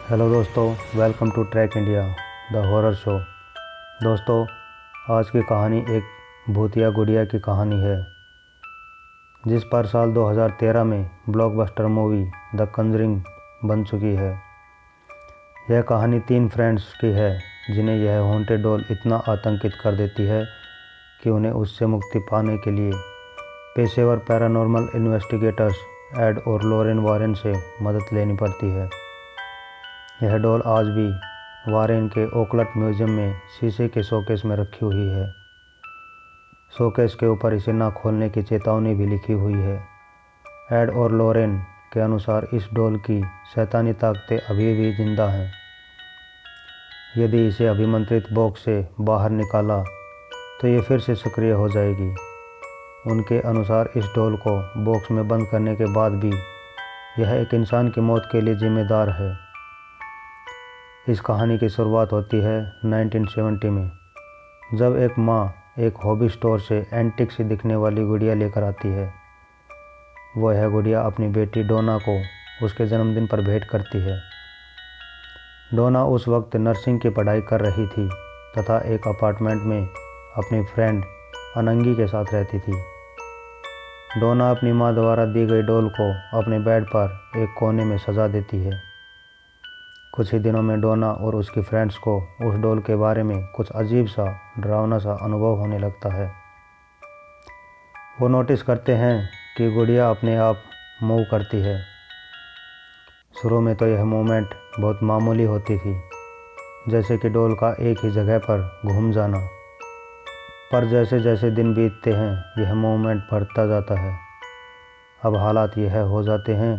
Hello दोस्तों, welcome to track India the horror show. दोस्तों, आज की कहानी एक भूतिया गुड़िया की कहानी है, जिस पर साल 2013 में ब्लॉकबस्टर मूवी द कंजरिंग बन चुकी है। यह कहानी 3 फ्रेंड्स की है जिन्हें यह हॉन्टेड डॉल इतना आतंकित कर देती है कि उन्हें उससे मुक्ति पाने के लिए पेशेवर पैरानॉर्मल इन्वेस्टिगेटर्स एड और लॉरेन वारेन से मदद लेनी पड़ती है। यह डॉल आज भी वारेन के ओकलट म्यूजियम में शीशे के शोकेस में रखी हुई है। शोकेस के ऊपर इसे ना खोलने की चेतावनी भी लिखी हुई है। एड और लॉरेन के अनुसार इस डॉल की शैतानी ताकतें अभी भी जिंदा हैं। यदि इसे अभिमंत्रित बॉक्स से बाहर निकाला तो ये फिर से सक्रिय हो जाएगी। उनके अनुसार इस डॉल को बॉक्स में बंद करने के बाद भी यह एक इंसान की मौत के लिए जिम्मेदार है। इस कहानी की शुरुआत होती है 1970 में, जब एक माँ एक हॉबी स्टोर से एंटिक सी दिखने वाली गुड़िया लेकर आती है। वो यह गुड़िया अपनी बेटी डोना को उसके जन्मदिन पर भेंट करती है। डोना उस वक्त नर्सिंग की पढ़ाई कर रही थी तथा एक अपार्टमेंट में अपनी फ्रेंड अनंगी के साथ रहती थी। डोना अपनी माँ द्वारा दी गई डॉल को अपने बेड पर एक कोने में सजा देती है। कुछ ही दिनों में डोना और उसकी फ्रेंड्स को उस डॉल के बारे में कुछ अजीब सा डरावना सा अनुभव होने लगता है। वो नोटिस करते हैं कि गुड़िया अपने आप मूव करती है। शुरू में तो यह मूवमेंट बहुत मामूली होती थी, जैसे कि डॉल का एक ही जगह पर घूम जाना, पर जैसे जैसे दिन बीतते हैं यह मूवमेंट बढ़ता जाता है। अब हालात यह हो जाते हैं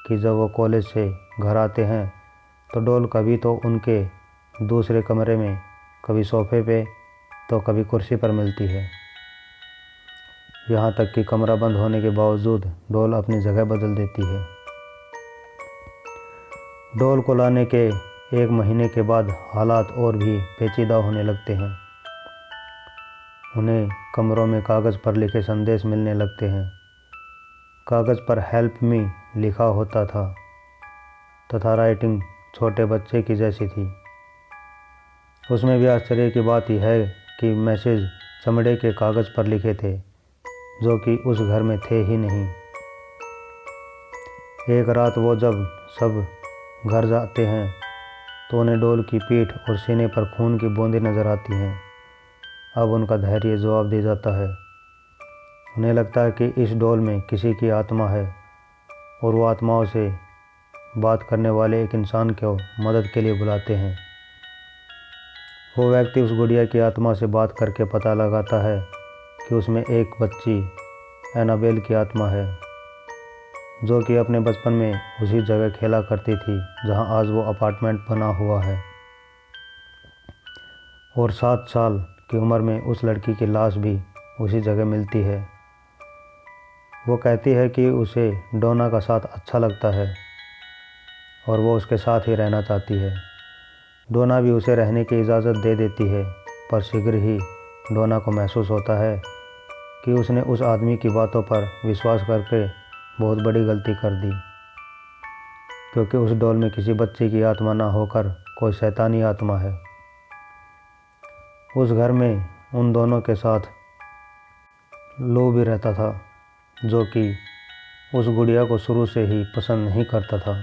कि जब वो कॉलेज से घर आते हैं तो डॉल कभी तो उनके दूसरे कमरे में, कभी सोफे पे, तो कभी कुर्सी पर मिलती है। यहाँ तक कि कमरा बंद होने के बावजूद डॉल अपनी जगह बदल देती है। डॉल को लाने के 1 महीने के बाद हालात और भी पेचीदा होने लगते हैं। उन्हें कमरों में कागज़ पर लिखे संदेश मिलने लगते हैं। कागज़ पर हेल्प मी लिखा होता था तथा राइटिंग छोटे बच्चे की जैसी थी। उसमें भी आश्चर्य की बात यह है कि मैसेज चमड़े के कागज़ पर लिखे थे, जो कि उस घर में थे ही नहीं। एक रात वो जब सब घर जाते हैं तो उन्हें डॉल की पीठ और सीने पर खून की बूंदें नज़र आती हैं। अब उनका धैर्य जवाब दे जाता है। उन्हें लगता है कि इस डॉल में किसी की आत्मा है और वो आत्माओं से बात करने वाले एक इंसान को मदद के लिए बुलाते हैं। वो व्यक्ति उस गुड़िया की आत्मा से बात करके पता लगाता है कि उसमें एक बच्ची एनाबेल की आत्मा है, जो कि अपने बचपन में उसी जगह खेला करती थी जहां आज वो अपार्टमेंट बना हुआ है। और 7 साल की उम्र में उस लड़की की लाश भी उसी जगह मिलती है। वो कहती है कि उसे डोना का साथ अच्छा लगता है और वो उसके साथ ही रहना चाहती है। डोना भी उसे रहने की इजाज़त दे देती है, पर शीघ्र ही डोना को महसूस होता है कि उसने उस आदमी की बातों पर विश्वास करके बहुत बड़ी गलती कर दी, क्योंकि उस डॉल में किसी बच्चे की आत्मा ना होकर कोई शैतानी आत्मा है। उस घर में उन दोनों के साथ लो भी रहता था, जो कि उस गुड़िया को शुरू से ही पसंद नहीं करता था।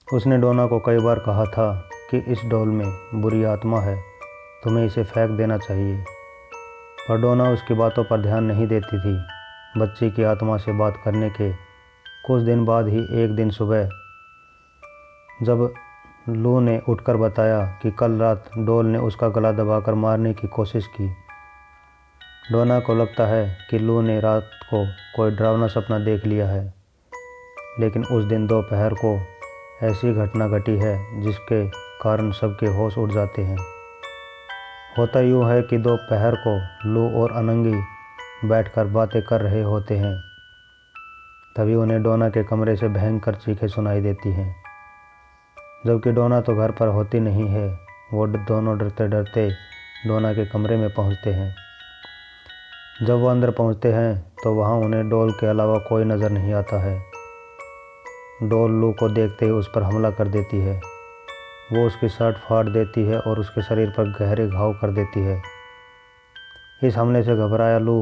उसने डोना को कई बार कहा था कि इस डॉल में बुरी आत्मा है, तुम्हें इसे फेंक देना चाहिए, पर डोना उसकी बातों पर ध्यान नहीं देती थी। बच्ची की आत्मा से बात करने के कुछ दिन बाद ही एक दिन सुबह जब लू ने उठकर बताया कि कल रात डॉल ने उसका गला दबाकर मारने की कोशिश की। डोना को लगता है कि लू ने रात को कोई डरावना सपना देख लिया है, लेकिन उस दिन दोपहर को ऐसी घटना घटी है जिसके कारण सबके होश उड़ जाते हैं। होता यूँ है कि दोपहर को लू और अनंगी बैठकर बातें कर रहे होते हैं। तभी उन्हें डोना के कमरे से भयंकर चीखें सुनाई देती हैं, जबकि डोना तो घर पर होती नहीं है। वो दोनों डरते डरते डोना के कमरे में पहुंचते हैं। जब वो अंदर पहुंचते हैं तो वहां उन्हें डॉल के अलावा कोई नज़र नहीं आता है। डॉल लू को देखते ही उस पर हमला कर देती है। वो उसकी शर्ट फाड़ देती है और उसके शरीर पर गहरे घाव कर देती है। इस हमले से घबराया लू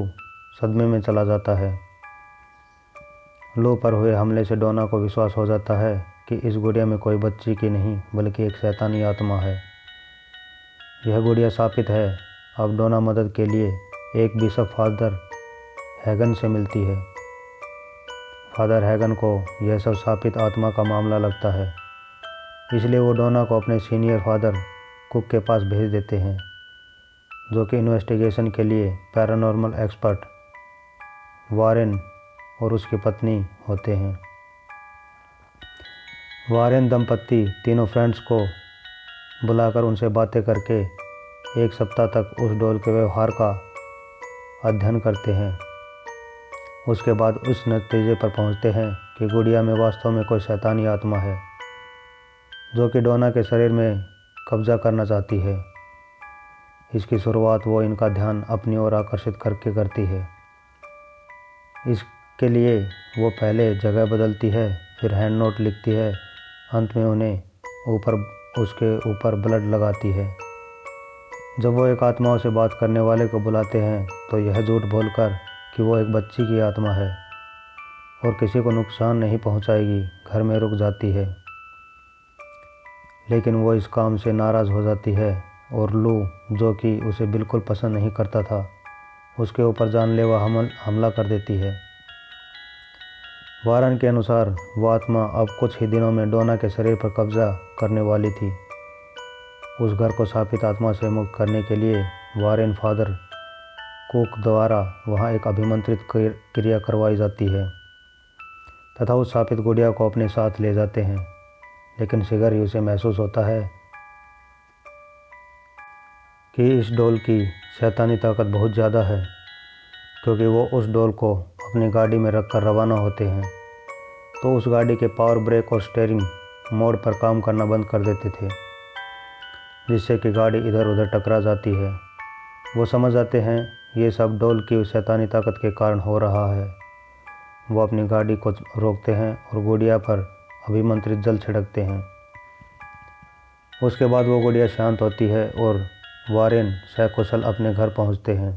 सदमे में चला जाता है। लू पर हुए हमले से डोना को विश्वास हो जाता है कि इस गुड़िया में कोई बच्ची की नहीं बल्कि एक शैतानी आत्मा है। यह गुड़िया शापित है। अब डोना मदद के लिए एक बिशप फादर हैगन से मिलती है। फादर हैगन को यह सब शापित आत्मा का मामला लगता है, इसलिए वो डोना को अपने सीनियर फादर कुक के पास भेज देते हैं, जो कि इन्वेस्टिगेशन के लिए पैरानॉर्मल एक्सपर्ट वारेन और उसकी पत्नी होते हैं। वारेन दंपत्ति तीनों फ्रेंड्स को बुलाकर उनसे बातें करके एक सप्ताह तक उस डॉल के व्यवहार का अध्ययन करते हैं। उसके बाद उस नतीजे पर पहुंचते हैं कि गुड़िया में वास्तव में कोई शैतानी आत्मा है, जो कि डोना के शरीर में कब्जा करना चाहती है। इसकी शुरुआत वो इनका ध्यान अपनी ओर आकर्षित करके करती है। इसके लिए वो पहले जगह बदलती है, फिर हैंड नोट लिखती है, अंत में उन्हें उसके ऊपर ब्लड लगाती है। जब वो एक आत्माओं से बात करने वाले को बुलाते हैं तो यह झूठ बोलकर कि वो एक बच्ची की आत्मा है और किसी को नुकसान नहीं पहुंचाएगी, घर में रुक जाती है। लेकिन वो इस काम से नाराज़ हो जाती है और लू, जो कि उसे बिल्कुल पसंद नहीं करता था, उसके ऊपर जानलेवा हमला कर देती है। वारन के अनुसार वो आत्मा अब कुछ ही दिनों में डोना के शरीर पर कब्जा करने वाली थी। उस घर को शापित आत्मा से मुक्त करने के लिए वारेन फादर कुक द्वारा वहाँ एक अभिमंत्रित क्रिया करवाई जाती है तथा उस शापित गुड़िया को अपने साथ ले जाते हैं। लेकिन शीघ्र ही उसे महसूस होता है कि इस डॉल की शैतानी ताकत बहुत ज़्यादा है, क्योंकि वो उस डॉल को अपनी गाड़ी में रखकर रवाना होते हैं तो उस गाड़ी के पावर ब्रेक और स्टीयरिंग मोड पर काम करना बंद कर देते थे, जिससे कि गाड़ी इधर उधर टकरा जाती है। वो समझ जाते हैं ये सब डॉल की शैतानी ताकत के कारण हो रहा है। वो अपनी गाड़ी को रोकते हैं और गुड़िया पर अभिमंत्रित जल छिड़कते हैं। उसके बाद वो गुड़िया शांत होती है और वारेन सकुशल अपने घर पहुंचते हैं।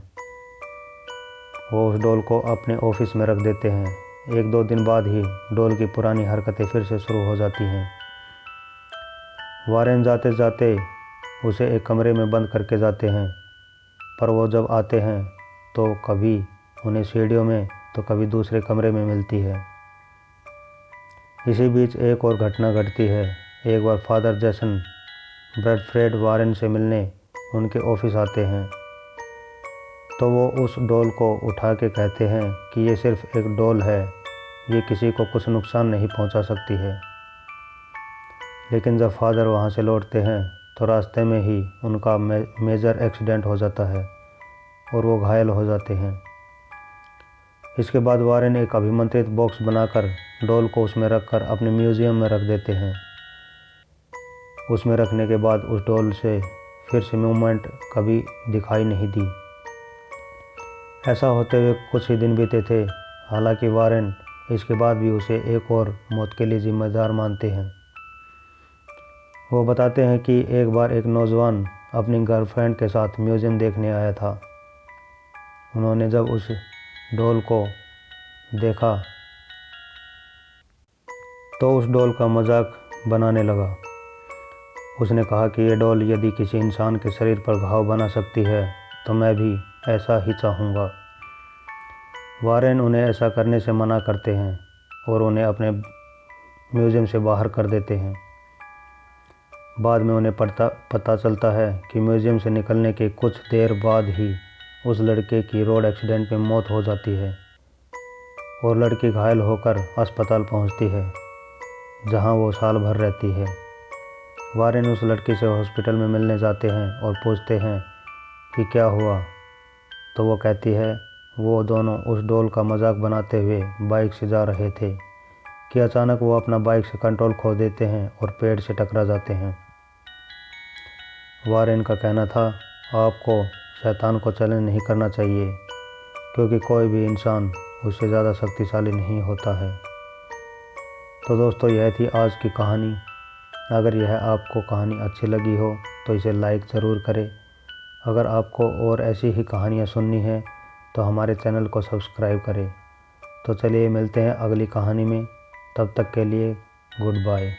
वो उस डॉल को अपने ऑफिस में रख देते हैं। 1-2 दिन बाद ही डॉल की पुरानी हरकतें फिर से शुरू हो जाती हैं। वारेन जाते जाते उसे एक कमरे में बंद करके जाते हैं, पर वो जब आते हैं तो कभी उन्हें सीढ़ियों में तो कभी दूसरे कमरे में मिलती है। इसी बीच एक और घटना घटती है। एक बार फादर जैसन ब्रैडफ्रेड वारेन से मिलने उनके ऑफिस आते हैं तो वो उस डॉल को उठा के कहते हैं कि ये सिर्फ एक डॉल है, ये किसी को कुछ नुकसान नहीं पहुंचा सकती है। लेकिन जब फादर वहां से लौटते हैं तो रास्ते में ही उनका मेजर एक्सीडेंट हो जाता है और वो घायल हो जाते हैं। इसके बाद वारेन एक अभिमंत्रित बॉक्स बनाकर डॉल को उसमें रखकर अपने म्यूज़ियम में रख देते हैं। उसमें रखने के बाद उस डॉल से फिर से मूवमेंट कभी दिखाई नहीं दी। ऐसा होते हुए कुछ ही दिन बीते थे। हालांकि वारेन इसके बाद भी उसे एक और मौत के लिए जिम्मेदार मानते हैं। वो बताते हैं कि एक बार एक नौजवान अपनी गर्लफ्रेंड के साथ म्यूज़ियम देखने आया था। उन्होंने जब उस डॉल को देखा तो उस डॉल का मजाक बनाने लगा। उसने कहा कि ये डॉल यदि किसी इंसान के शरीर पर घाव बना सकती है तो मैं भी ऐसा ही चाहूँगा। वारेन उन्हें ऐसा करने से मना करते हैं और उन्हें अपने म्यूज़ियम से बाहर कर देते हैं। बाद में उन्हें पता चलता है कि म्यूज़ियम से निकलने के कुछ देर बाद ही उस लड़के की रोड एक्सीडेंट में मौत हो जाती है और लड़की घायल होकर अस्पताल पहुंचती है, जहां वो साल भर रहती है। वारेन उस लड़की से हॉस्पिटल में मिलने जाते हैं और पूछते हैं कि क्या हुआ, तो वो कहती है वो दोनों उस डॉल का मजाक बनाते हुए बाइक से जा रहे थे कि अचानक वो अपना बाइक से कंट्रोल खो देते हैं और पेड़ से टकरा जाते हैं। वारेन का कहना था आपको शैतान को चैलेंज नहीं करना चाहिए, क्योंकि कोई भी इंसान उससे ज़्यादा शक्तिशाली नहीं होता है। तो दोस्तों, यह थी आज की कहानी। अगर यह आपको कहानी अच्छी लगी हो तो इसे लाइक ज़रूर करें। अगर आपको और ऐसी ही कहानियाँ सुननी है तो हमारे चैनल को सब्सक्राइब करें। तो चलिए मिलते हैं अगली कहानी में, तब तक के लिए गुड बाय।